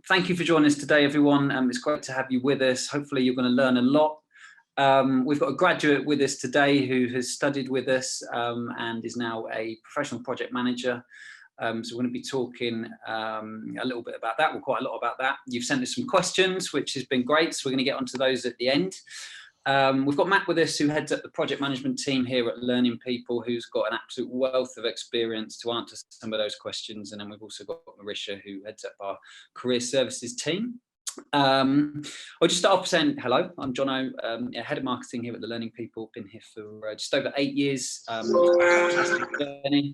Thank you for joining us today, everyone. It's great to have you with us. Hopefully you're going to learn a lot. We've got a graduate with us today who has studied with us and is now a professional project manager. So we're going to be talking a little bit about that, quite a lot about that. You've sent us some questions, which has been great. So we're going to get onto those at the end. We've got Matt with us, who heads up the project management team here at Learning People, who's got an absolute wealth of experience to answer some of those questions. And then we've also got Marisha, who heads up our career services team. I'll just start off saying hello. I'm Jono, head of marketing here at the Learning People. Been here for just over 8 years. Fantastic journey.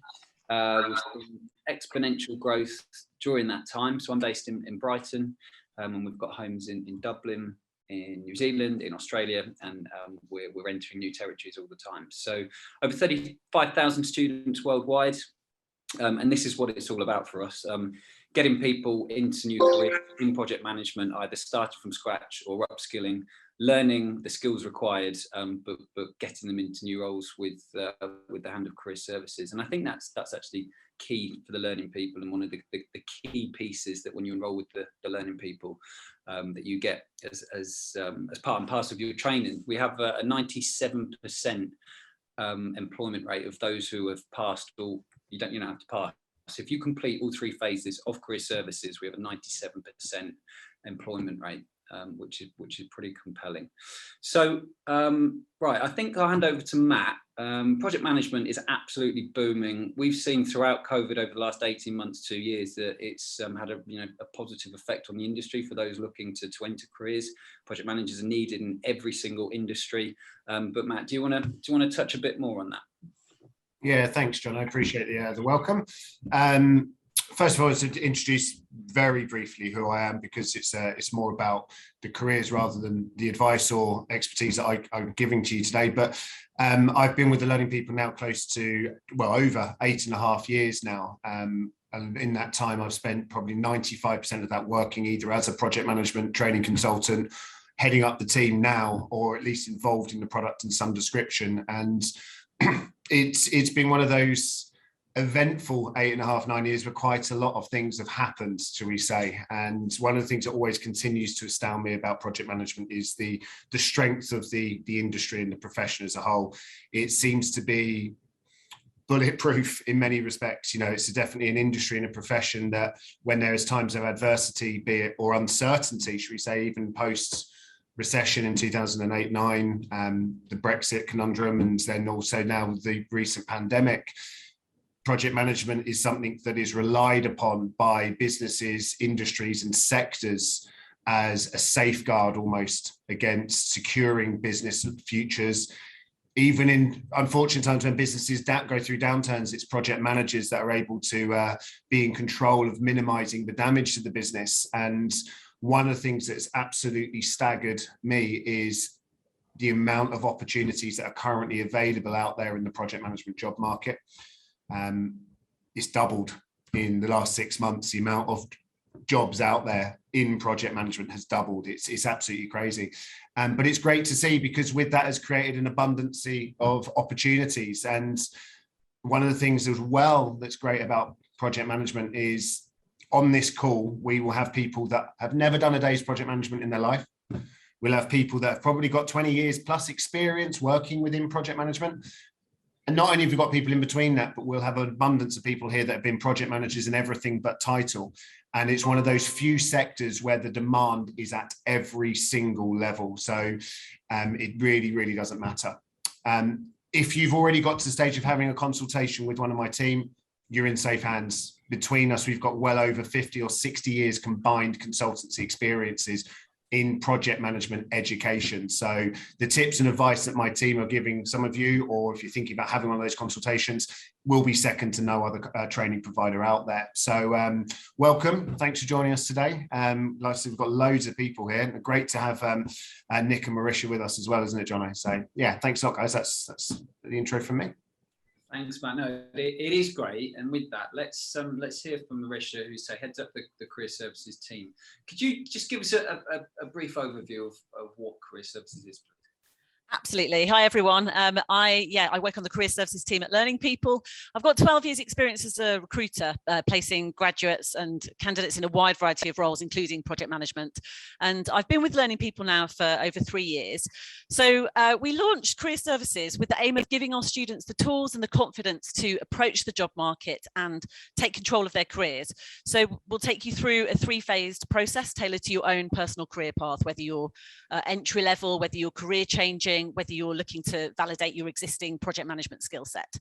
We've seen exponential growth during that time. So I'm based in Brighton, and we've got homes in Dublin, in New Zealand, in Australia, and we're entering new territories all the time. So over 35,000 students worldwide, and this is what it's all about for us. Getting people into new careers in project management, either starting from scratch or upskilling, learning the skills required, but getting them into new roles with the hand of career services. And I think that's actually key for the Learning People, and one of the key pieces that when you enroll with the Learning People, that you get as part and parcel of your training. We have a 97% employment rate of those who have passed, or you don't have to pass. So if you complete all 3 phases of career services, we have a 97% employment rate, which is pretty compelling. So, right, I think I'll hand over to Matt. Project management is absolutely booming. We've seen throughout COVID over the last 18 months, 2 years, that it's had a positive effect on the industry for those looking to enter careers. Project managers are needed in every single industry. But Matt, do you want to touch a bit more on that? Yeah, thanks, John. I appreciate the welcome. First of all, to introduce very briefly who I am, because it's more about the careers rather than the advice or expertise that I'm giving to you today. But I've been with the Learning People now close to, over 8.5 years now. And in that time, I've spent probably 95% of that working either as a project management training consultant, heading up the team now, or at least involved in the product in some description. And it's been one of those eventful 8.5, 9 years where quite a lot of things have happened, shall we say. And one of the things that always continues to astound me about project management is the strength of the industry and the profession as a whole. It seems to be bulletproof in many respects. It's definitely an industry and a profession that when there is times of adversity, be it or uncertainty, should we say, even post recession in 2008-9, the Brexit conundrum, and then also now the recent pandemic, project management is something that is relied upon by businesses, industries, and sectors as a safeguard almost against securing business futures. Even in unfortunate times when businesses go through downturns, it's project managers that are able to be in control of minimizing the damage to the business. And one of the things that's absolutely staggered me is the amount of opportunities that are currently available out there in the project management job market. It's doubled in the last 6 months. The amount of jobs out there in project management has doubled. It's absolutely crazy. But it's great to see, because with that has created an abundance of opportunities. And one of the things as well that's great about project management is, on this call, we will have people that have never done a day's project management in their life. We'll have people that have probably got 20 years plus experience working within project management. And not only have we got people in between that, but we'll have an abundance of people here that have been project managers in everything but title. And it's one of those few sectors where the demand is at every single level. So it really, really doesn't matter. If you've already got to the stage of having a consultation with one of my team, you're in safe hands. Between us, we've got well over 50 or 60 years combined consultancy experiences in project management education. So the tips and advice that my team are giving some of you, or if you're thinking about having one of those consultations, will be second to no other training provider out there. So welcome. Thanks for joining us today. Like I said, we've got loads of people here. Great to have Nick and Marisha with us as well, isn't it, Jono? So yeah, thanks a lot, guys. That's the intro from me. Thanks, Matt. No, it is great. And with that, let's hear from Marisha, who heads up the career services team. Could you just give us a brief overview of what career services is? Absolutely. Hi, everyone. I work on the career services team at Learning People. I've got 12 years experience as a recruiter, placing graduates and candidates in a wide variety of roles, including project management. And I've been with Learning People now for over 3 years. So we launched career services with the aim of giving our students the tools and the confidence to approach the job market and take control of their careers. So we'll take you through a 3-phased process tailored to your own personal career path, whether you're entry level, whether you're career changing, whether you're looking to validate your existing project management skill set.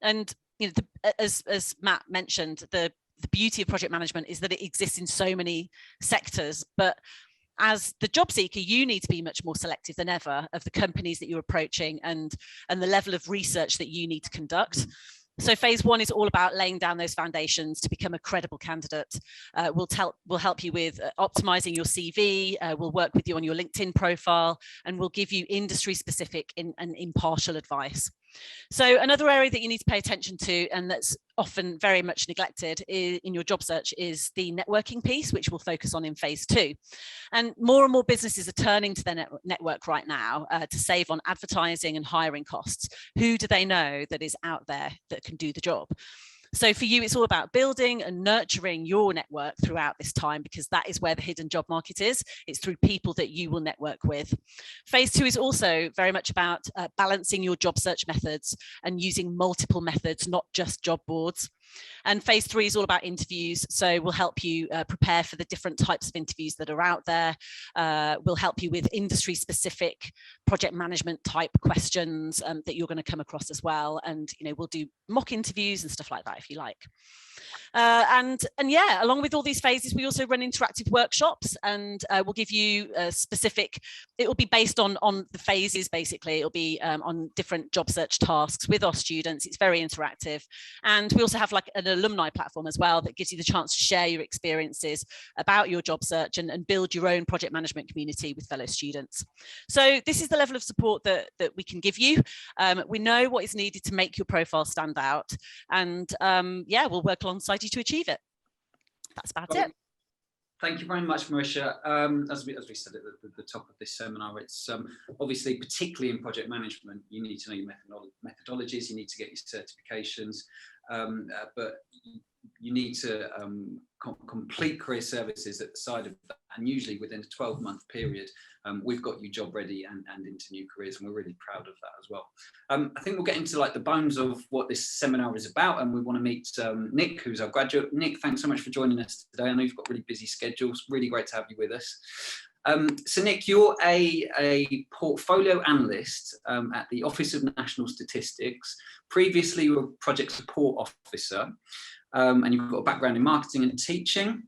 And as Matt mentioned, the beauty of project management is that it exists in so many sectors, but as the job seeker, you need to be much more selective than ever of the companies that you're approaching and the level of research that you need to conduct. So phase 1 is all about laying down those foundations to become a credible candidate. We'll help you with optimizing your CV. We'll work with you on your LinkedIn profile, and we'll give you industry specific and impartial advice. So another area that you need to pay attention to, and that's often very much neglected in your job search, is the networking piece, which we'll focus on in phase 2. And more businesses are turning to their network right now to save on advertising and hiring costs. Who do they know that is out there that can do the job? So for you, it's all about building and nurturing your network throughout this time, because that is where the hidden job market is. It's through people that you will network with. Phase 2 is also very much about balancing your job search methods and using multiple methods, not just job boards. And phase 3 is all about interviews. So we'll help you prepare for the different types of interviews that are out there. We'll help you with industry specific project management type questions that you're going to come across as well. And we'll do mock interviews and stuff like that if you like. And yeah, along with all these phases, we also run interactive workshops, and we'll give you specific, it will be based on the phases, basically. It'll be on different job search tasks with our students. It's very interactive. And we also have like an alumni platform as well that gives you the chance to share your experiences about your job search and build your own project management community with fellow students. So this is the level of support that we can give you. We know what is needed to make your profile stand out, and yeah, we'll work alongside you to achieve it. That's about it. Thank you very much, Marisha. As we said at the top of this seminar, it's obviously, particularly in project management, you need to know your methodologies, you need to get your certifications, but you need to complete career services at the side of that, and usually within a 12-month period, we've got you job ready and into new careers, and we're really proud of that as well. I think we'll get into like the bones of what this seminar is about, and we want to meet Nick, who's our graduate. Nick, thanks so much for joining us today. I know you've got really busy schedules. Really great to have you with us. So Nick, you're a portfolio analyst at the Office of National Statistics. Previously, you were a project support officer, and you've got a background in marketing and teaching.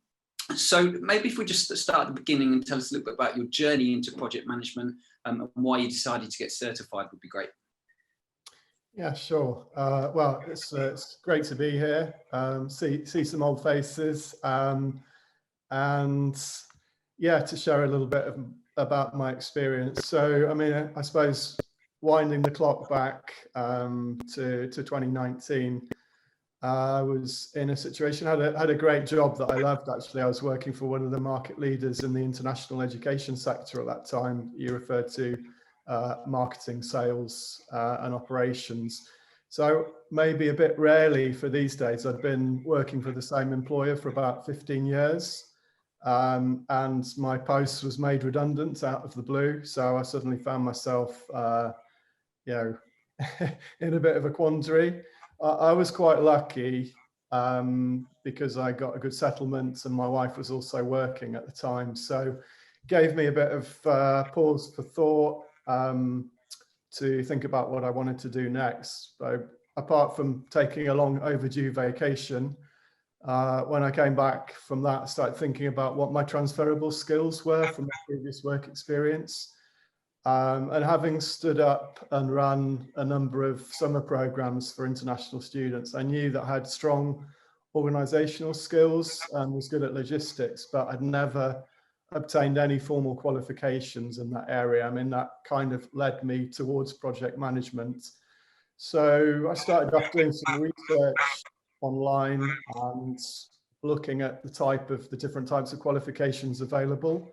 So maybe if we just start at the beginning and tell us a little bit about your journey into project management and why you decided to get certified would be great. Yeah, sure. Well, it's great to be here, see some old faces, and yeah, to share a little bit about my experience. So, I mean, I suppose winding the clock back to 2019, I was in a situation, had a great job that I loved, actually. I was working for one of the market leaders in the international education sector at that time. You referred to marketing, sales, and operations. So maybe a bit rarely for these days, I'd been working for the same employer for about 15 years. And my post was made redundant out of the blue. So I suddenly found myself, in a bit of a quandary. I was quite lucky because I got a good settlement and my wife was also working at the time. So gave me a bit of pause for thought to think about what I wanted to do next. So apart from taking a long overdue vacation, when I came back from that, I started thinking about what my transferable skills were from my previous work experience. And having stood up and run a number of summer programs for international students, I knew that I had strong organizational skills and was good at logistics, but I'd never obtained any formal qualifications in that area. I mean, that kind of led me towards project management. So I started off doing some research online and looking at the different types of qualifications available.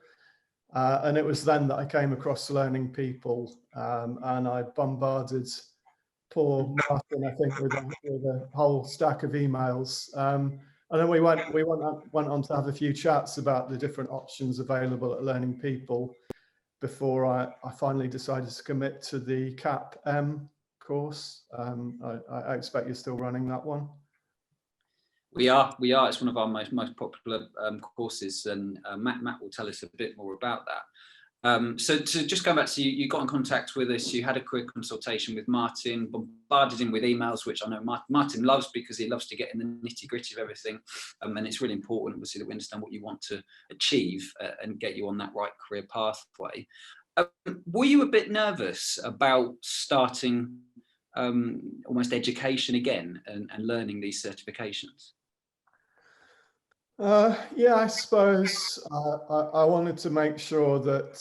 And it was then that I came across Learning People, and I bombarded poor Martin, I think, with a whole stack of emails. And then we went on to have a few chats about the different options available at Learning People before I finally decided to commit to the CAP-M course. I expect you're still running that one. We are. It's one of our most popular courses, and Matt will tell us a bit more about that. So to just go back to you got in contact with us, you had a career consultation with Martin, bombarded him with emails, which I know Martin loves because he loves to get in the nitty gritty of everything. And it's really important, obviously, that we understand what you want to achieve and get you on that right career pathway. Were you a bit nervous about starting almost education again and learning these certifications? Yeah, I suppose I wanted to make sure that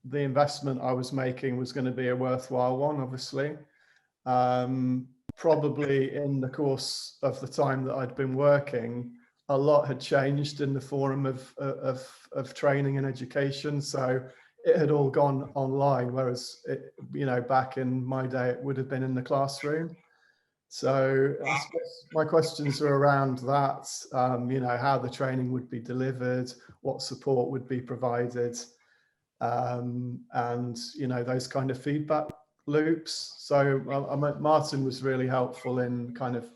the investment I was making was going to be a worthwhile one, obviously. Probably in the course of the time that I'd been working, a lot had changed in the forum of training and education. So it had all gone online, whereas back in my day, it would have been in the classroom. So I suppose my questions are around that, how the training would be delivered, what support would be provided, and, those kind of feedback loops. So Martin was really helpful in kind of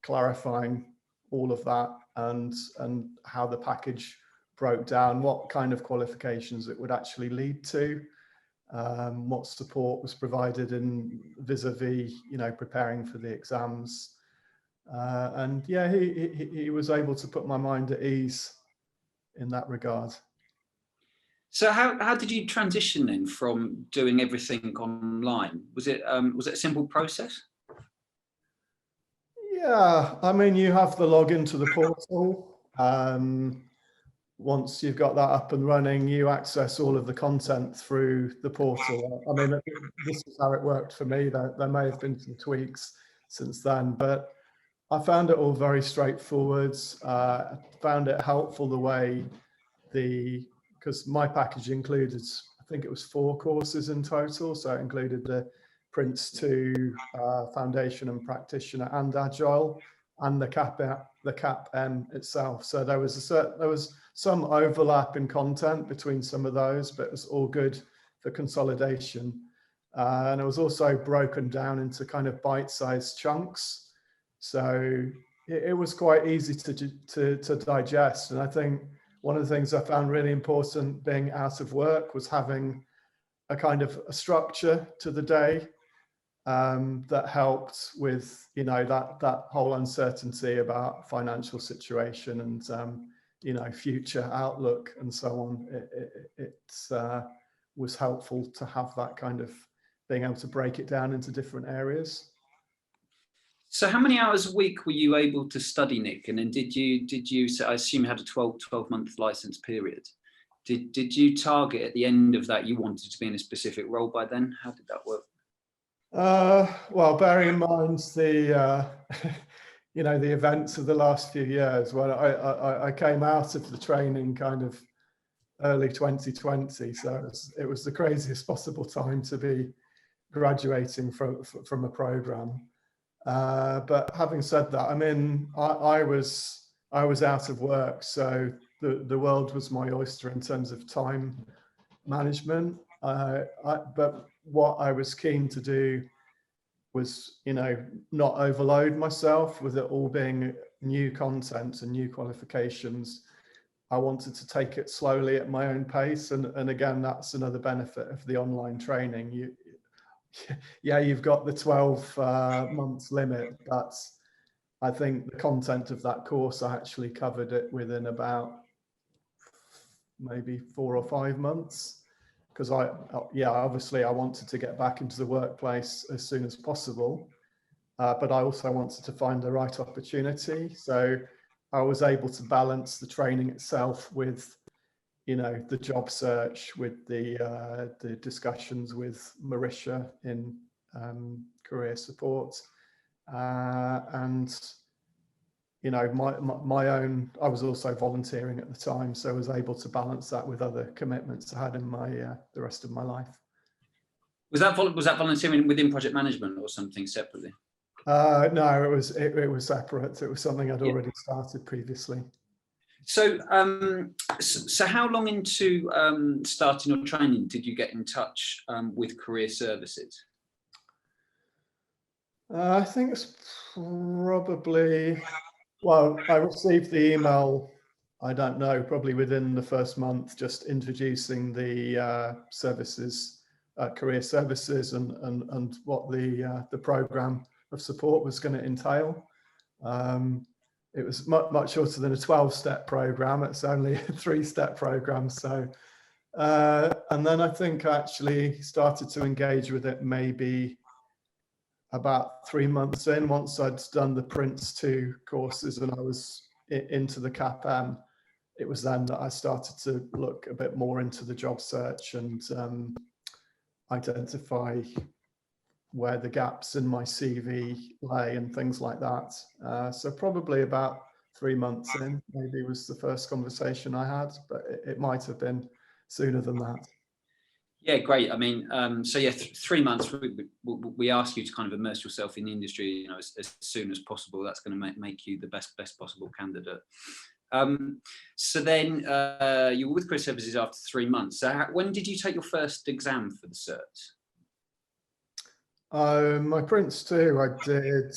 clarifying all of that and how the package broke down, what kind of qualifications it would actually lead to. What support was provided in vis-a-vis, preparing for the exams, and yeah, he was able to put my mind at ease in that regard. So how did you transition then from doing everything online? Was it a simple process? Yeah, I mean, you have the login to the portal. Once you've got that up and running, you access all of the content through the portal. I mean, this is how it worked for me. There may have been some tweaks since then, but I found it all very straightforward. I found it helpful the way because my package included, I think it was 4 courses in total. So it included the Prince 2, Foundation and Practitioner and Agile, and the CAP-M itself. So there was some overlap in content between some of those, but it was all good for consolidation. And it was also broken down into kind of bite-sized chunks. So it was quite easy to digest. And I think one of the things I found really important being out of work was having a kind of a structure to the day that helped with, that whole uncertainty about financial situation and, future outlook and so on. It was helpful to have that kind of being able to break it down into different areas. So how many hours a week were you able to study, Nick? And then did you, so I assume you had a 12-month license period. Did you target at the end of that, you wanted to be in a specific role by then? How did that work? Well, bearing in mind the the events of the last few years, when I came out of the training kind of early 2020, so it was the craziest possible time to be graduating from a program. But having said that, I mean, I was out of work, so the world was my oyster in terms of time management. But what I was keen to do was, not overload myself with it all being new content and new qualifications. I wanted to take it slowly at my own pace. And again, that's another benefit of the online training. You've got the 12 months limit, but I think the content of that course, I actually covered it within about maybe 4 or 5 months. Because obviously I wanted to get back into the workplace as soon as possible, but I also wanted to find the right opportunity. So I was able to balance the training itself with, the job search, with the discussions with Marisha in career support, and you know, my own, I was also volunteering at the time, so I was able to balance that with other commitments I had in my the rest of my life. Was that volunteering within project management or something separately? No, it was separate. It was something I'd already started previously. So, so how long into starting your training did you get in touch with career services? I think it's probably, well, I received the email, I don't know, probably within the first month, just introducing the services, career services, and what the program of support was going to entail. It was much shorter than a 12-step program. It's only a 3-step program. So, and then I think I actually started to engage with it maybe about 3 months in, once I'd done the Prince 2 courses and I was into the CAPM. It was then that I started to look a bit more into the job search and identify where the gaps in my CV lay and things like that. So probably about 3 months in, maybe was the first conversation I had, but it might have been sooner than that. Yeah, great. I mean, so yeah, 3 months. We ask you to kind of immerse yourself in the industry, you know, as soon as possible. That's going to make you the best possible candidate. So then you were with career services after 3 months. So when did you take your first exam for the cert? My Prince 2, I did.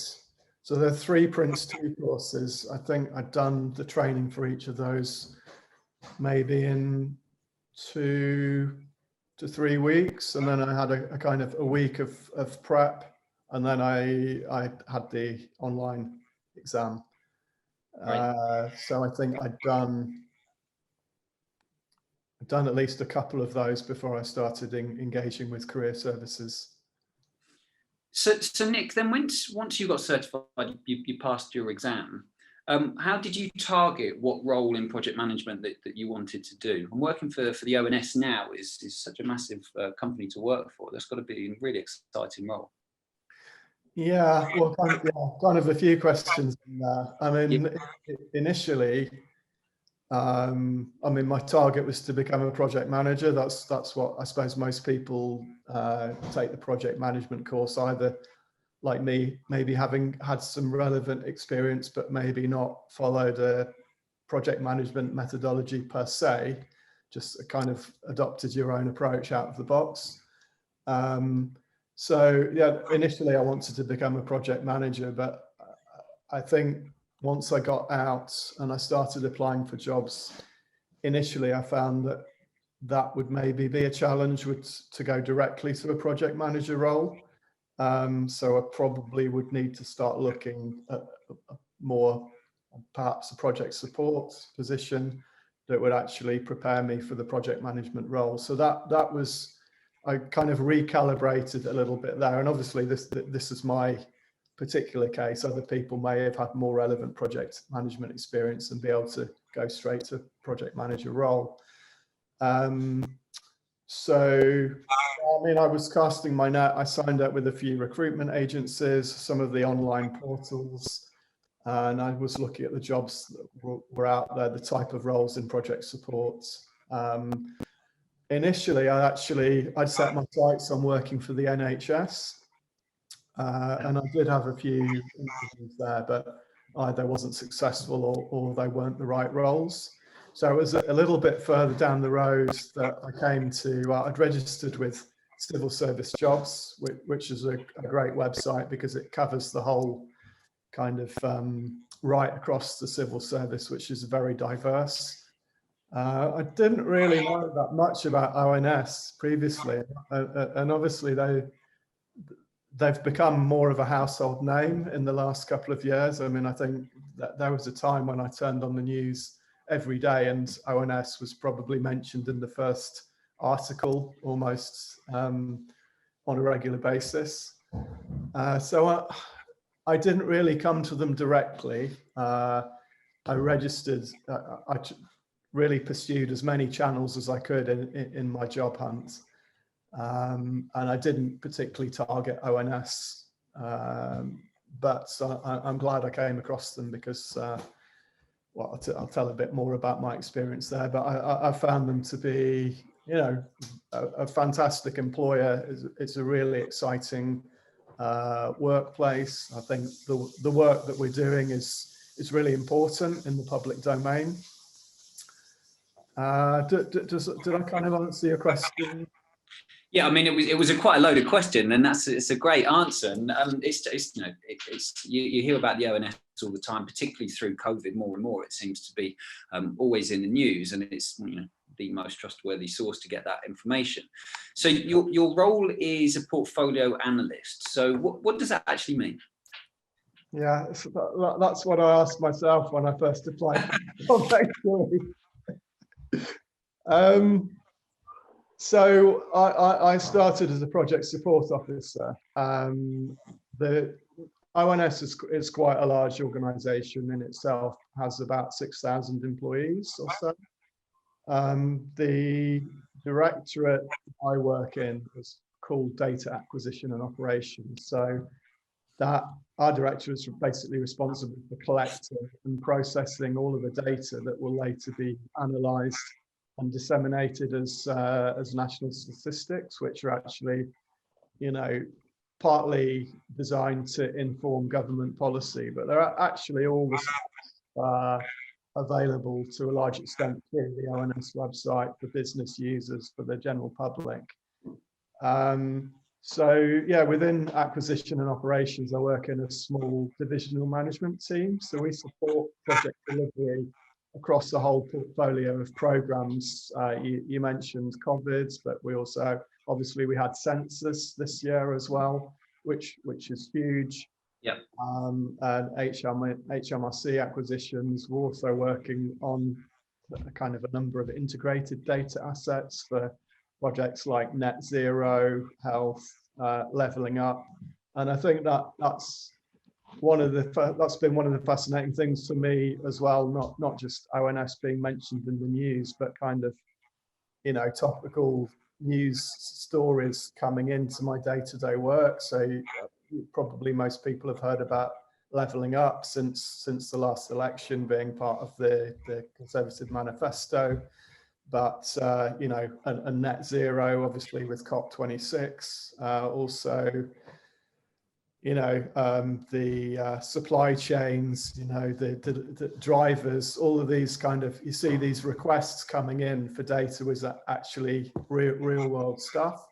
So there are 3 Prince 2 courses. I think I'd done the training for each of those maybe in 2 to 3 weeks, and then I had a kind of a week of prep, and then I had the online exam. Right. So I think I'd done at least a couple of those before I started engaging with career services. So Nick, then once you got certified, you passed your exam. How did you target what role in project management that you wanted to do? And working for the ONS now is such a massive company to work for. That's got to be a really exciting role. Yeah, well, kind of a few questions in there. I mean, initially, I mean, my target was to become a project manager. That's what I suppose most people take the project management course, either like me, maybe having had some relevant experience, but maybe not followed a project management methodology per se, just kind of adopted your own approach out of the box. So yeah, initially I wanted to become a project manager, but I think once I got out and I started applying for jobs, initially I found that would maybe be a challenge to go directly to a project manager role. So I probably would need to start looking at more, perhaps a project support position that would actually prepare me for the project management role. So that was, I kind of recalibrated a little bit there. And obviously this is my particular case. Other people may have had more relevant project management experience and be able to go straight to project manager role. So, I mean, I was casting my net. I signed up with a few recruitment agencies, some of the online portals, and I was looking at the jobs that were out there, the type of roles in project support. Initially, I'd set my sights on working for the NHS, and I did have a few interviews there, but either wasn't successful or they weren't the right roles. So it was a little bit further down the road that I came to, I'd registered with Civil Service Jobs, which is a great website because it covers the whole kind of right across the civil service, which is very diverse. I didn't really know that much about ONS previously, and obviously they've become more of a household name in the last couple of years. I mean, I think that there was a time when I turned on the news every day and ONS was probably mentioned in the first article almost on a regular basis. So I didn't really come to them directly. I registered, I really pursued as many channels as I could in my job hunt. And I didn't particularly target ONS but I'm glad I came across them because, well, I'll tell a bit more about my experience there, but I found them to be, you know, a fantastic employer. It's a really exciting workplace. I think the work that we're doing is really important in the public domain. Did I kind of answer your question? Yeah, I mean, it was quite a loaded question, and it's a great answer. And it's you know, you hear about the ONS all the time, particularly through COVID. More and more, it seems to be always in the news, and it's, you know, the most trustworthy source to get that information. So your role is a portfolio analyst. So what does that actually mean? Yeah, that's what I asked myself when I first applied for the job, actually. So I started as a project support officer. The ONS is quite a large organisation in itself, has about 6,000 employees or so. The directorate I work in is called Data Acquisition and Operations. So that our director is basically responsible for collecting and processing all of the data that will later be analysed and disseminated as national statistics, which are actually, you know, partly designed to inform government policy, but they're actually all available to a large extent through the ONS website for business users, for the general public. So yeah, within acquisition and operations, I work in a small divisional management team. So we support project delivery across the whole portfolio of programs. You mentioned COVID, but we also, obviously we had census this year as well, which is huge. Yeah. And HMRC acquisitions. We're also working on a kind of a number of integrated data assets for projects like net zero, health, leveling up. And I think that's been one of the fascinating things for me as well, not just ONS being mentioned in the news, but kind of, you know, topical news stories coming into my day-to-day work. So probably most people have heard about leveling up since the last election, being part of the Conservative manifesto. But you know, and net zero, obviously with COP26, also, you know, the supply chains, you know, the drivers, all of these kind of, you see these requests coming in for data was actually real world stuff.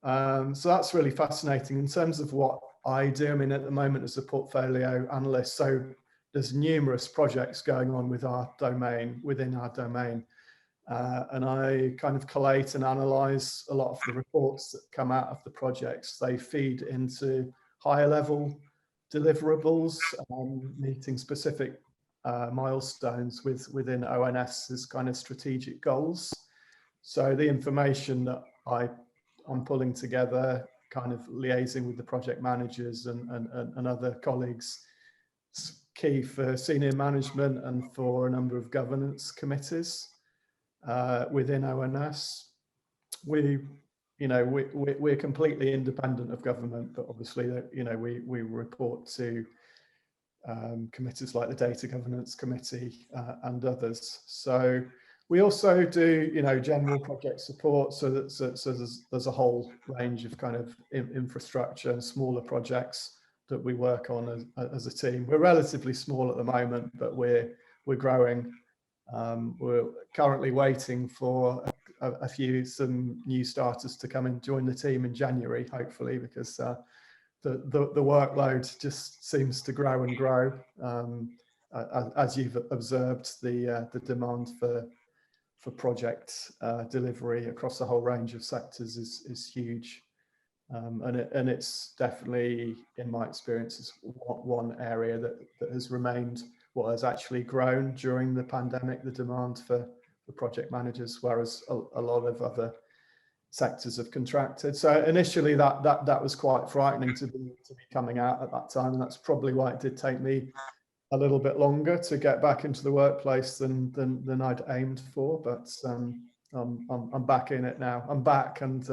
So that's really fascinating in terms of what I do. I mean, at the moment as a portfolio analyst, so there's numerous projects going on with our domain, within our domain. And I kind of collate and analyze a lot of the reports that come out of the projects. They feed into higher level deliverables, meeting specific milestones within ONS's kind of strategic goals. So the information that I'm pulling together, kind of liaising with the project managers and other colleagues, is key for senior management and for a number of governance committees within ONS. We're completely independent of government, but obviously, you know, we report to committees like the Data Governance Committee and others. So we also do, you know, general project support. So there's a whole range of kind of infrastructure and smaller projects that we work on as a team. We're relatively small at the moment, but we're growing. We're currently waiting for some new starters to come and join the team in January, hopefully, because the workload just seems to grow and grow. As you've observed, the demand for project delivery across a whole range of sectors is huge, and it's definitely, in my experience, is one area that has remained, what has actually grown during the pandemic, the demand for project managers, whereas a lot of other sectors have contracted. So initially that was quite frightening to be coming out at that time, and that's probably why it did take me a little bit longer to get back into the workplace than I'd aimed for. But I'm back in it now. I'm back and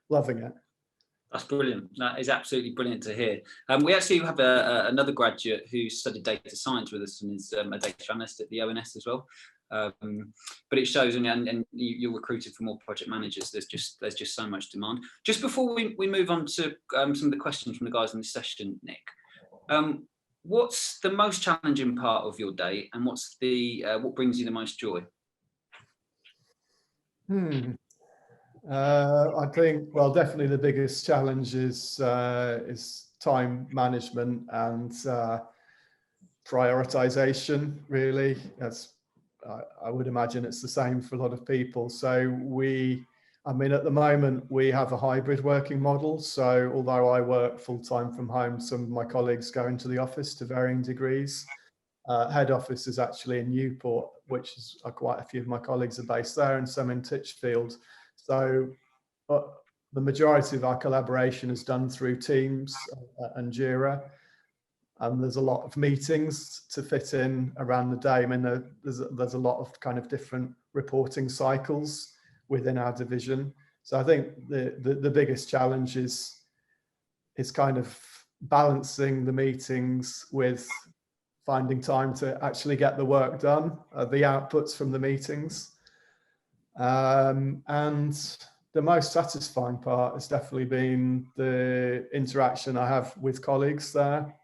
loving it. That's brilliant. That is absolutely brilliant to hear. We actually have another graduate who studied data science with us and is a data analyst at the ONS as well. But it shows, and you're recruited for more project managers. There's just so much demand. Just before we move on to some of the questions from the guys in this session, Nick, what's the most challenging part of your day, and what brings you the most joy? I think, well, definitely the biggest challenge is time management and prioritization, really. I would imagine it's the same for a lot of people. So at the moment, we have a hybrid working model. So although I work full-time from home, some of my colleagues go into the office to varying degrees. Head office is actually in Newport, which is quite a few of my colleagues are based there, and some in Titchfield. So the majority of our collaboration is done through Teams and Jira. And there's a lot of meetings to fit in around the day. I mean, there's a lot of kind of different reporting cycles within our division. So I think the biggest challenge is kind of balancing the meetings with finding time to actually get the work done, the outputs from the meetings. And the most satisfying part has definitely been the interaction I have with colleagues there.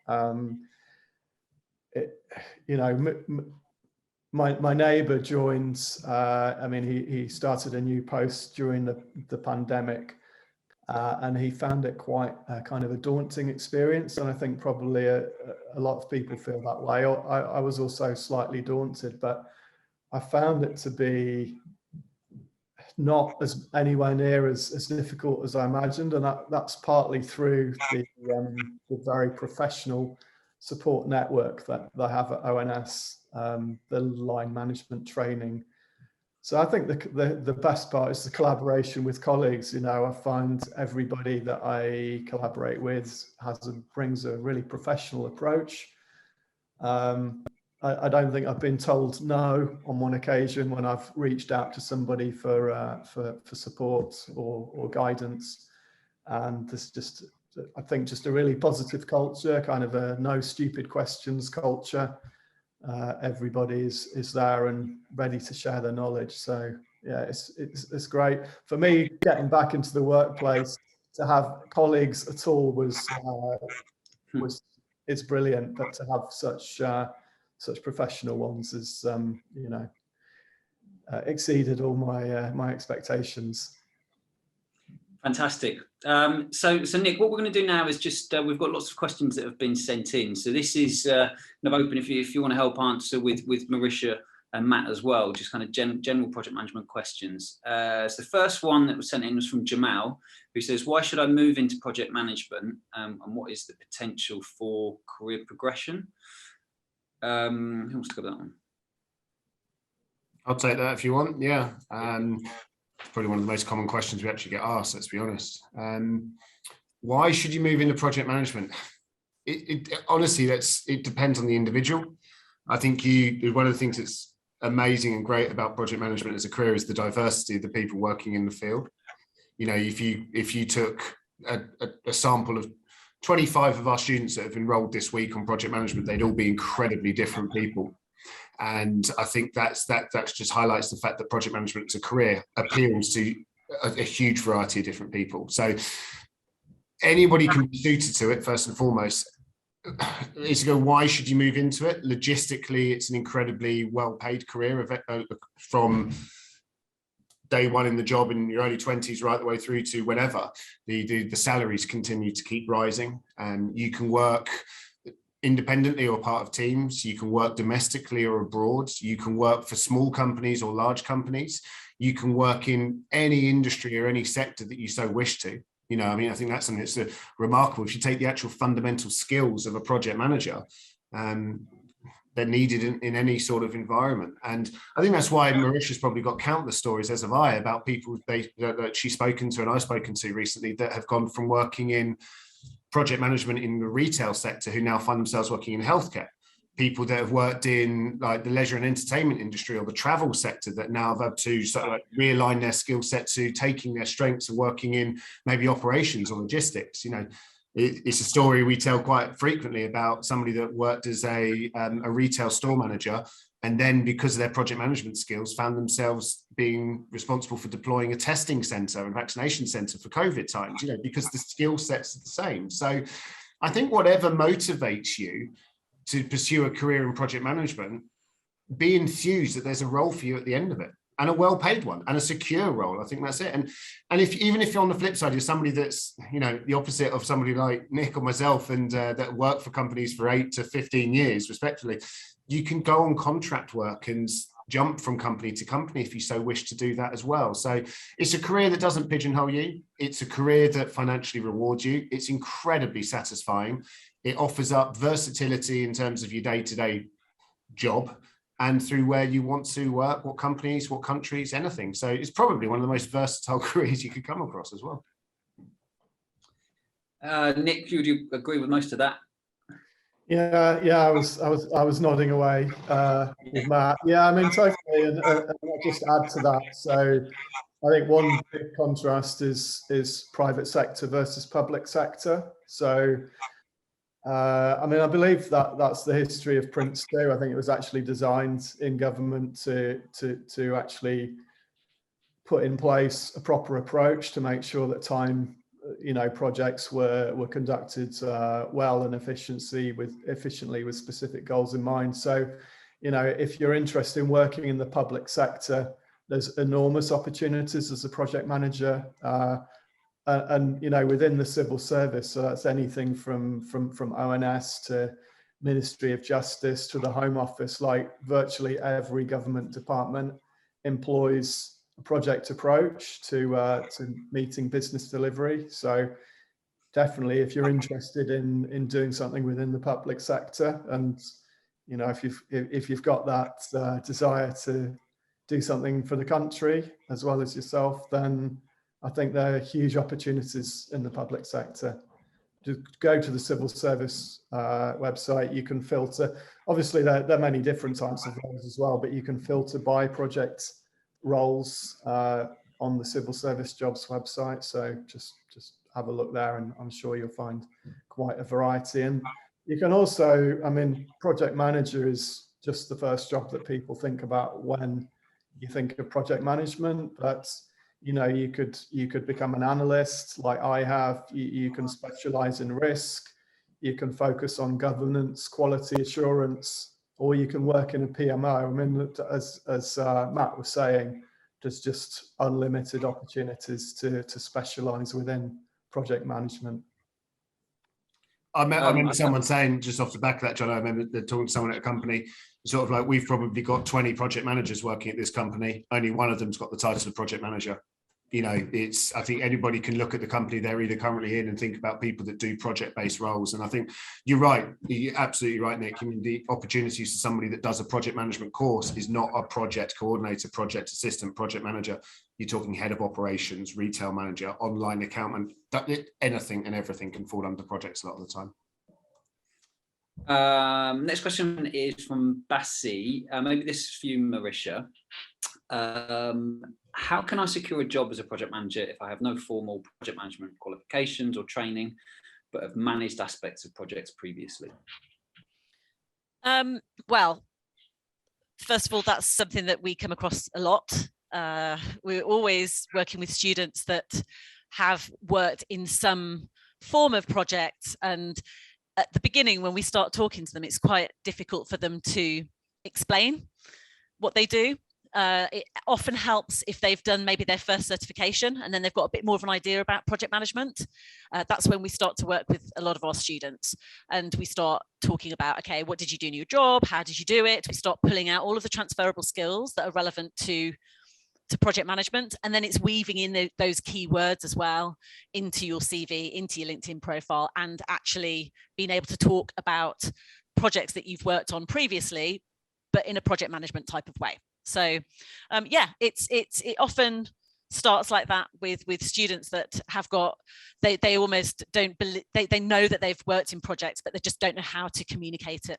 My neighbour joined, he started a new post during the pandemic, and he found it quite kind of a daunting experience. And I think probably a lot of people feel that way. I was also slightly daunted, but I found it to be not as anywhere near as difficult as I imagined, and that's partly through the very professional support network that they have at ONS, the line management training. So I think the best part is the collaboration with colleagues. I find everybody that I collaborate with brings a really professional approach. I don't think I've been told no on one occasion when I've reached out to somebody for support or guidance. And there's I think just a really positive culture, kind of a no stupid questions culture. Everybody is there and ready to share their knowledge. So yeah, it's great for me getting back into the workplace. To have colleagues at all it's brilliant, but to have such professional ones is exceeded all my expectations. Fantastic. So Nick, what we're going to do now is just we've got lots of questions that have been sent in. So this is kind of open if you want to help answer with Marisha and Matt as well, just kind of general project management questions. So the first one that was sent in was from Jamal, who says, "Why should I move into project management, and what is the potential for career progression?" Who wants to cover that one? I'll take that if you want. Yeah. It's probably one of the most common questions we actually get asked, let's be honest. Why should you move into project management? Honestly, it depends on the individual. I think one of the things that's amazing and great about project management as a career is the diversity of the people working in the field. If you took a sample of 25 of our students that have enrolled this week on project management, they'd all be incredibly different people. And I think that just highlights the fact that project management as a career appeals to a huge variety of different people. So anybody can be suited to it, first and foremost. Is to go, why should you move into it? Logistically, it's an incredibly well-paid career from day one in the job in your early 20s right the way through to whenever. The salaries continue to keep rising, and you can work independently or part of teams. You can work domestically or abroad. You can work for small companies or large companies. You can work in any industry or any sector that you so wish to. I think that's something that's remarkable. If you take the actual fundamental skills of a project manager, they're needed in any sort of environment. And I think that's why Marisha's probably got countless stories, as have I, about people that she's spoken to and I've spoken to recently that have gone from working in project management in the retail sector who now find themselves working in healthcare. people that have worked in like the leisure and entertainment industry or the travel sector that now have had to sort of like realign their skill set to taking their strengths and working in maybe operations or logistics. You know, it's a story we tell quite frequently about somebody that worked as a retail store manager, and then because of their project management skills found themselves being responsible for deploying a testing center and vaccination center for COVID times, you know, because the skill sets are the same. So I think whatever motivates you to pursue a career in project management, be enthused that there's a role for you at the end of it, and a well-paid one and a secure role. I think that's it. And even if you're on the flip side, you're somebody that's, you know, the opposite of somebody like Nick or myself, and that work for companies for 8 to 15 years, respectively, you can go on contract work and jump from company to company if you so wish to do that as well. So it's a career that doesn't pigeonhole you. It's a career that financially rewards you. It's incredibly satisfying. It offers up versatility in terms of your day-to-day job and through where you want to work, what companies, what countries, anything. So it's probably one of the most versatile careers you could come across as well. Nick, would you agree with most of that? Yeah, I was nodding away with Matt. Yeah, I mean, totally, and I'll just add to that. So I think one big contrast is private sector versus public sector. So I mean, I believe that's the history of Prince 2. I think it was actually designed in government to actually put in place a proper approach to make sure that projects were conducted well and efficiently with specific goals in mind. So, you know, if you're interested in working in the public sector, there's enormous opportunities as a project manager, and you know, within the civil service. So that's anything from ONS to Ministry of Justice to the Home Office. Like virtually every government department employs project approach to meeting business delivery. So definitely, if you're interested in doing something within the public sector, and you know, if you've got that desire to do something for the country as well as yourself, then I think there are huge opportunities in the public sector. Just go to the civil service website. You can filter. Obviously, there are many different types of roles as well, but you can filter by project roles on the civil service jobs website. So just have a look there, and I'm sure you'll find quite a variety. And you can also, I mean, project manager is just the first job that people think about when you think of project management. But you know, you could become an analyst like I have. You can specialize in risk. You can focus on governance, quality assurance, or you can work in a PMO. I mean, as Matt was saying, there's just unlimited opportunities to specialize within project management. I remember someone saying, just off the back of that, John, I remember talking to someone at a company, sort of like, we've probably got 20 project managers working at this company. Only one of them's got the title of project manager. You know, I think anybody can look at the company they're either currently in and think about people that do project-based roles. And I think you're right. You're absolutely right, Nick. I mean, the opportunities for somebody that does a project management course is not a project coordinator, project assistant, project manager. You're talking head of operations, retail manager, online accountant. Anything and everything can fall under projects a lot of the time. Next question is from Bassi. Maybe this is for you, Marisha. How can I secure a job as a project manager if I have no formal project management qualifications or training, but have managed aspects of projects previously? Well, first of all, that's something that we come across a lot. We're always working with students that have worked in some form of project, and at the beginning, when we start talking to them, it's quite difficult for them to explain what they do. It often helps if they've done maybe their first certification and then they've got a bit more of an idea about project management. That's when we start to work with a lot of our students, and we start talking about, okay, what did you do in your job? How did you do it? We start pulling out all of the transferable skills that are relevant to project management, and then it's weaving in those keywords as well into your CV, into your LinkedIn profile, and actually being able to talk about projects that you've worked on previously, but in a project management type of way. So yeah, it often starts like that with students that have got, they almost don't believe, they know that they've worked in projects, but they just don't know how to communicate it.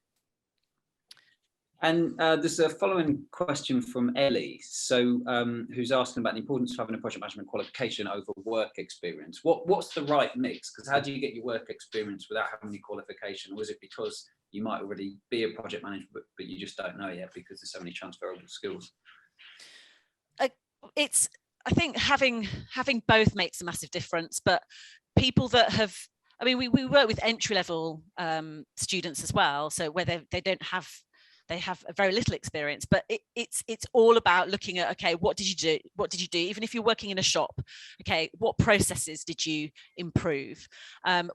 And there's a following question from Ellie, who's asking about the importance of having a project management qualification over work experience. What's the right mix? Because how do you get your work experience without having any qualification? Or is it because you might already be a project manager, but you just don't know yet because there's so many transferable skills? I think having both makes a massive difference, but people that have, I mean, we work with entry-level students as well, so where they have very little experience, but it's all about looking at, okay, what did you do? Even if you're working in a shop, okay, what processes did you improve?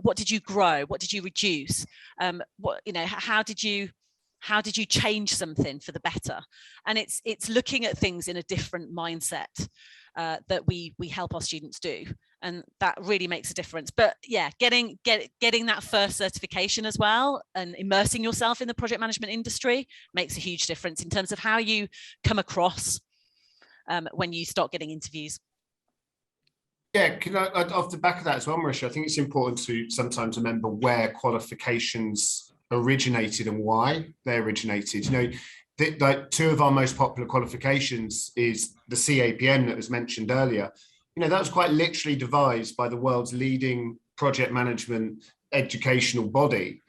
What did you grow? What did you reduce? How did you change something for the better? And it's looking at things in a different mindset that we help our students do, and that really makes a difference. But yeah, getting that first certification as well and immersing yourself in the project management industry makes a huge difference in terms of how you come across when you start getting interviews. Yeah, off the back of that as well, Marisha, I think it's important to sometimes remember where qualifications originated and why they originated. Like two of our most popular qualifications is the CAPM that was mentioned earlier. That was quite literally devised by the world's leading project management educational body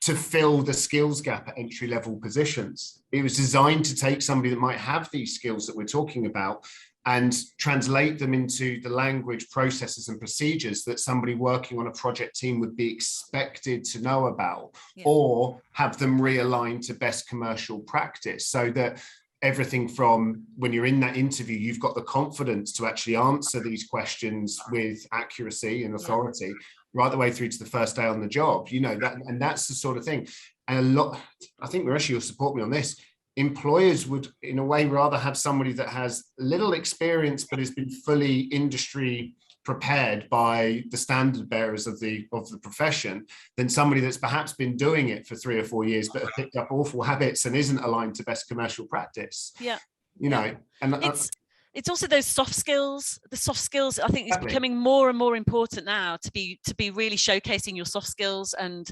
to fill the skills gap at entry-level positions. It was designed to take somebody that might have these skills that we're talking about and translate them into the language, processes and procedures that somebody working on a project team would be expected to know about, or have them realigned to best commercial practice, so that everything from when you're in that interview, you've got the confidence to actually answer these questions with accuracy and authority, right the way through to the first day on the job. And that's the sort of thing. And I think Marisha, you'll support me on this. Employers would, in a way, rather have somebody that has little experience but has been fully industry prepared by the standard bearers of the profession than somebody that's perhaps been doing it for 3 or 4 years but have picked up awful habits and isn't aligned to best commercial practice. And it's also those soft skills. The soft skills, I think, is becoming more and more important now to be really showcasing your soft skills. And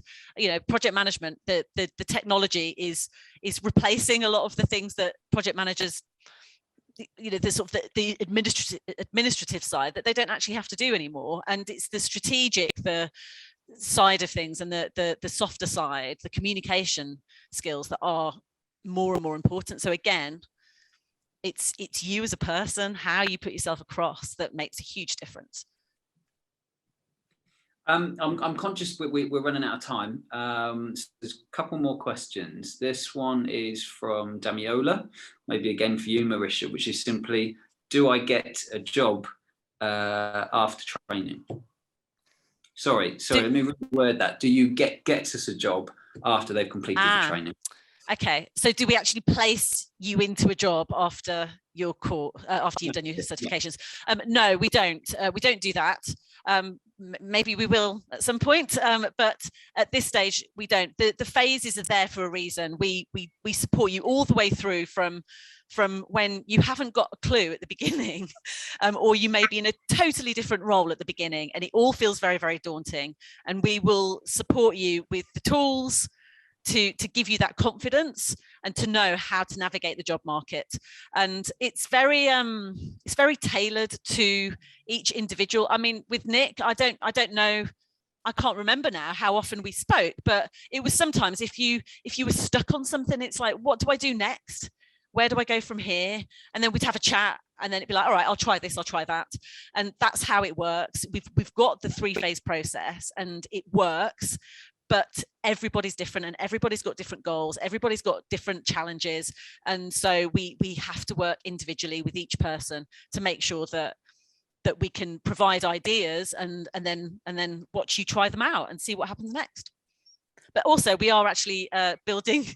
project management, the technology is replacing a lot of the things that project managers, the sort of the administrative side that they don't actually have to do anymore. And it's the strategic, the side of things, and the softer side, the communication skills that are more and more important. So again, it's you as a person, how you put yourself across, that makes a huge difference. I'm conscious we're running out of time. So there's a couple more questions. This one is from Damiola, maybe again for you, Marisha, which is simply, do I get a job after training? Sorry, let me reword that. Do you get us a job after they've completed the training? Okay, so do we actually place you into a job after your course, after you've done your certifications? No, we don't. We don't do that. Maybe we will at some point, but at this stage we don't. The phases are there for a reason. We support you all the way through from when you haven't got a clue at the beginning, or you may be in a totally different role at the beginning, and it all feels very, very daunting. And we will support you with the tools to give you that confidence and to know how to navigate the job market. And it's very tailored to each individual. I mean, with Nick, I don't know, I can't remember now how often we spoke, but it was sometimes if you were stuck on something, it's like, what do I do next? Where do I go from here? And then we'd have a chat, and then it'd be like, all right, I'll try this, I'll try that. And that's how it works. We've got the 3-phase process, and it works. But everybody's different, and everybody's got different goals. Everybody's got different challenges. And so we have to work individually with each person to make sure that we can provide ideas and then watch you try them out and see what happens next. But also we are actually building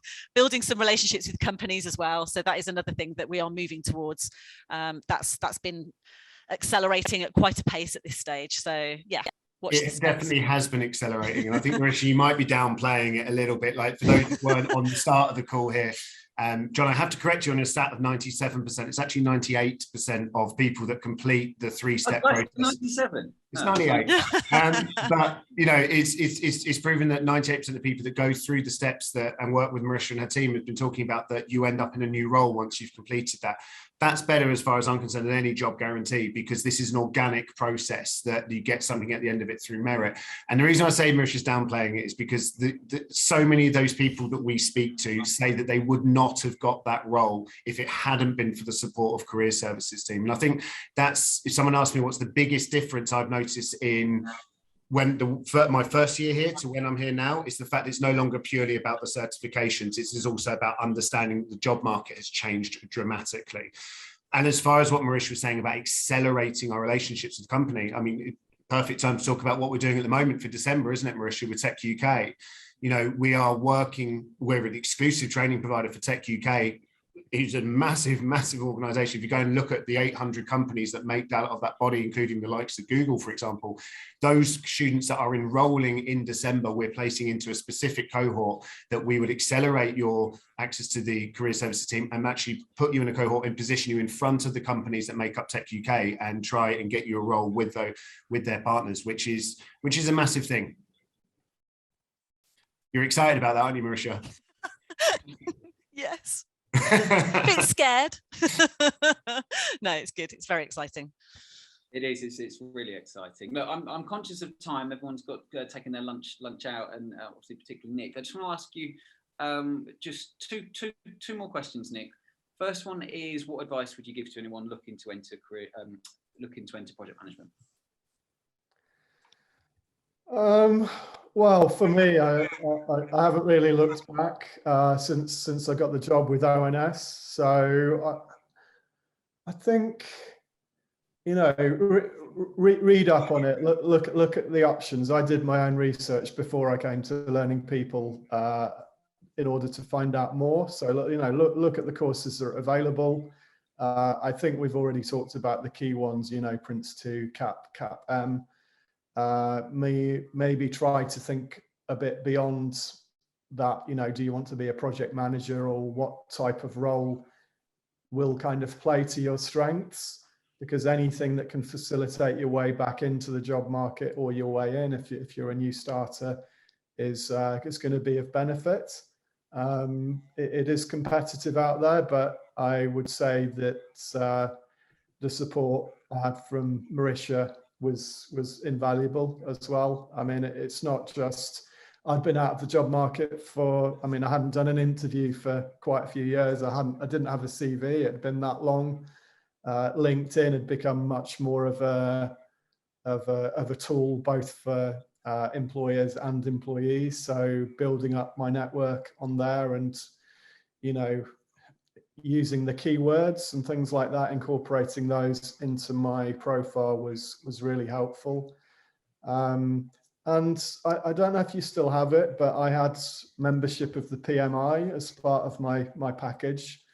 some relationships with companies as well. So that is another thing that we are moving towards. That's been accelerating at quite a pace at this stage. So yeah. It definitely has been accelerating, and I think Marisha, you might be downplaying it a little bit. Like, for those that weren't on the start of the call here, John, I have to correct you on your stat of 97%. It's actually 98% of people that complete the three-step process. 97. It's 98. But you know, it's proven that 98% of the people that go through the steps that and work with Marisha and her team have been talking about, that you end up in a new role once you've completed that. That's better, as far as I'm concerned, than any job guarantee, because this is an organic process that you get something at the end of it through merit. And the reason I say Marisha's downplaying it is because so many of those people that we speak to say that they would not have got that role if it hadn't been for the support of career services team. And I think that's, if someone asked me what's the biggest difference I've noticed in my first year here to when I'm here now, is the fact that it's no longer purely about the certifications. It is also about understanding the job market has changed dramatically. And as far as what Marisha was saying about accelerating our relationships with the company, I mean, perfect time to talk about what we're doing at the moment for December, isn't it, Marisha, with Tech UK? You know, we're an exclusive training provider for Tech UK. It's a massive, massive organization. If you go and look at the 800 companies that make that of that body, including the likes of Google, for example, those students that are enrolling in December, we're placing into a specific cohort that we would accelerate your access to the career services team and actually put you in a cohort and position you in front of the companies that make up Tech UK and try and get you a role with their partners, which is a massive thing. You're excited about that, aren't you, Marisha? Yes. A bit scared. No, it's good. It's very exciting. It is. It's really exciting. Look, I'm conscious of time. Everyone's got taking their lunch out, and obviously particularly Nick. I just want to ask you just two more questions, Nick. First one is, what advice would you give to anyone looking to enter project management? Well, for me, I haven't really looked back since I got the job with ONS. So I think, you know, read up on it. Look at the options. I did my own research before I came to Learning People in order to find out more. So you know, look at the courses that are available. I think we've already talked about the key ones. You know, Prince 2, CAP-M. Maybe try to think a bit beyond that. You know, do you want to be a project manager, or what type of role will kind of play to your strengths? Because anything that can facilitate your way back into the job market or your way in, if you're a new starter, is going to be of benefit. It is competitive out there, but I would say that the support I had from Marisha was invaluable as well. I mean, it's not just, I've been out of the job market I hadn't done an interview for quite a few years. I didn't have a CV. It had been that long. LinkedIn had become much more of a tool both for employers and employees. So building up my network on there, and, you know, using the keywords and things like that, incorporating those into my profile was really helpful. And I don't know if you still have it, but I had membership of the PMI as part of my package.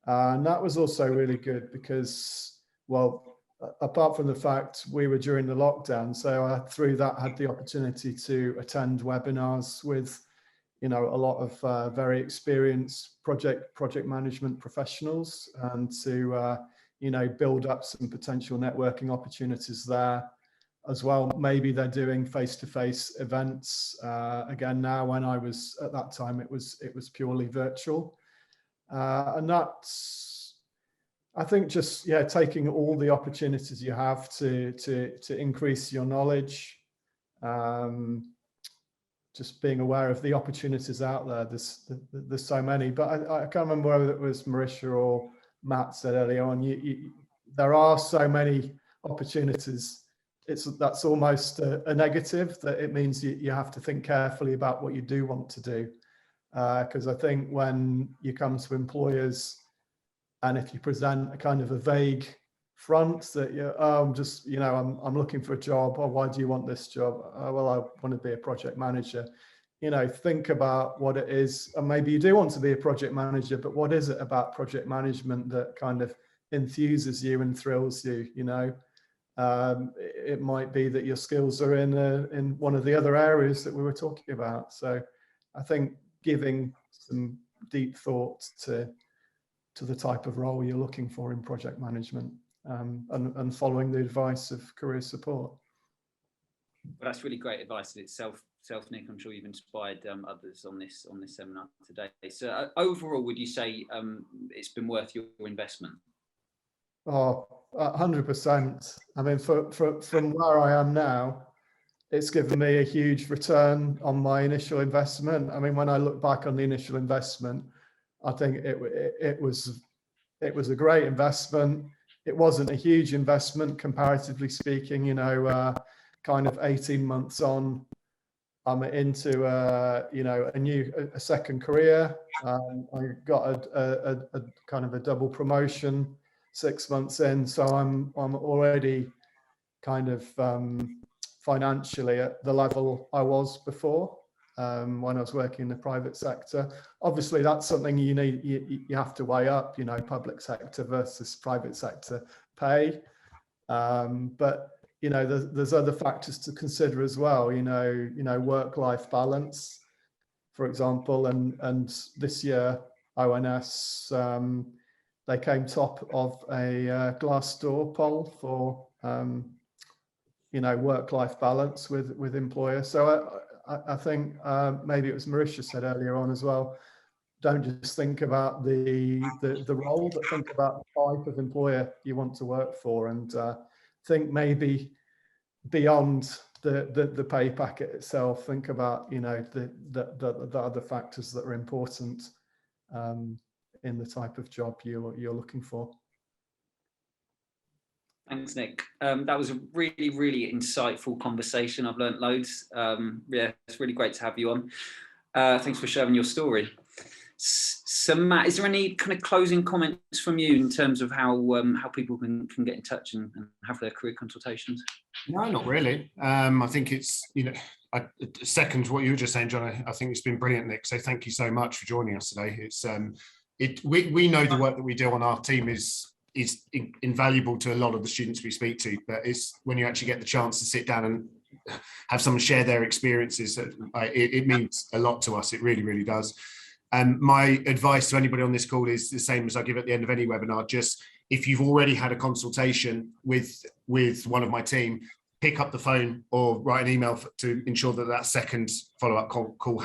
And that was also really good because, well, apart from the fact we were during the lockdown, so I through that had the opportunity to attend webinars with, you know, a lot of very experienced project management professionals, and to you know, build up some potential networking opportunities there as well. Maybe they're doing face-to-face events again now. When I was at that time, it was purely virtual, and that's, I think, just, yeah, taking all the opportunities you have to increase your knowledge. Just being aware of the opportunities out there. There's so many, but I can't remember whether it was Marisha or Matt said earlier on, there are so many opportunities. That's almost a negative, that it means you have to think carefully about what you do want to do. Because I think when you come to employers, and if you present a kind of a vague front that I'm just, you know, I'm looking for a job, or why do you want this job? Well, I want to be a project manager. You know, think about what it is, and maybe you do want to be a project manager, but what is it about project management that kind of enthuses you and thrills you? You know, it might be that your skills are in one of the other areas that we were talking about. So I think giving some deep thought to the type of role you're looking for in project management, and following the advice of career support. Well, that's really great advice in itself, Nick. I'm sure you've inspired others on this seminar today. So overall, would you say it's been worth your investment? Oh, 100%. I mean, from where I am now, it's given me a huge return on my initial investment. I mean, when I look back on the initial investment, I think it was a great investment. It wasn't a huge investment, comparatively speaking. You know, kind of 18 months on, I'm into a second career. I got a kind of a double promotion 6 months in, so I'm already kind of financially at the level I was before, when I was working in the private sector. Obviously, that's something you have to weigh up, you know, public sector versus private sector pay. But you know, there's other factors to consider as well. You know, work-life balance, for example, and this year ONS, they came top of a Glassdoor poll for work-life balance with employers. So I think maybe it was Marisha said earlier on as well, don't just think about the role, but think about the type of employer you want to work for, and think maybe beyond the pay packet itself. Think about the other factors that are important in the type of job you're looking for. Thanks, Nick. That was a really, really insightful conversation. I've learned loads. Yeah, it's really great to have you on. Thanks for sharing your story. So, Matt, is there any kind of closing comments from you in terms of how people can get in touch and have their career consultations? No, not really. I think it's, I second what you were just saying, John. I think it's been brilliant, Nick. So thank you so much for joining us today. It's we know the work that we do on our team is invaluable to a lot of the students we speak to, but it's when you actually get the chance to sit down and have someone share their experiences, it means a lot to us. It really, really does. My advice to anybody on this call is the same as I give at the end of any webinar. Just if you've already had a consultation with one of my team, pick up the phone or write an email to ensure that second follow-up call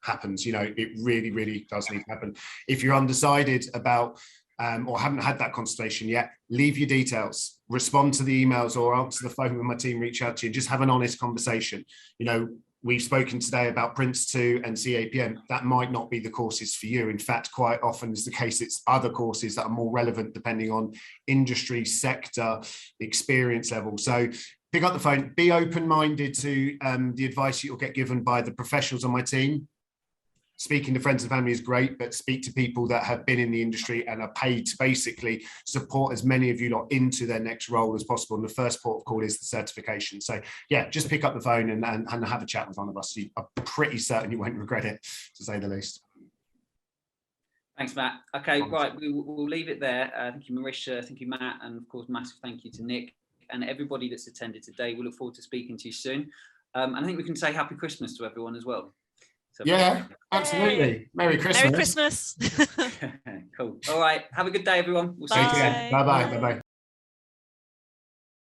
happens. It really, really does need to happen. If you're undecided about or haven't had that consultation yet, leave your details, respond to the emails or answer the phone when my team reach out to you. Just have an honest conversation. We've spoken today about Prince 2 and CAPM. That might not be the courses for you. In fact, quite often is the case, it's other courses that are more relevant depending on industry, sector, experience level. So pick up the phone, be open-minded to the advice you'll get given by the professionals on my team. Speaking to friends and family is great, but speak to people that have been in the industry and are paid to basically support as many of you lot into their next role as possible. And the first port of call is the certification. So yeah, just pick up the phone and have a chat with one of us. I'm pretty certain you won't regret it, to say the least. Thanks, Matt. Okay, right, we'll leave it there. Thank you, Marisha. Thank you, Matt. And of course, massive thank you to Nick and everybody that's attended today. We look forward to speaking to you soon. And I think we can say Happy Christmas to everyone as well. So, yeah, absolutely. Hey. Merry Christmas. Merry Christmas. Cool. All right. Have a good day, everyone. We'll see Bye. you soon. Bye-bye. Bye-bye.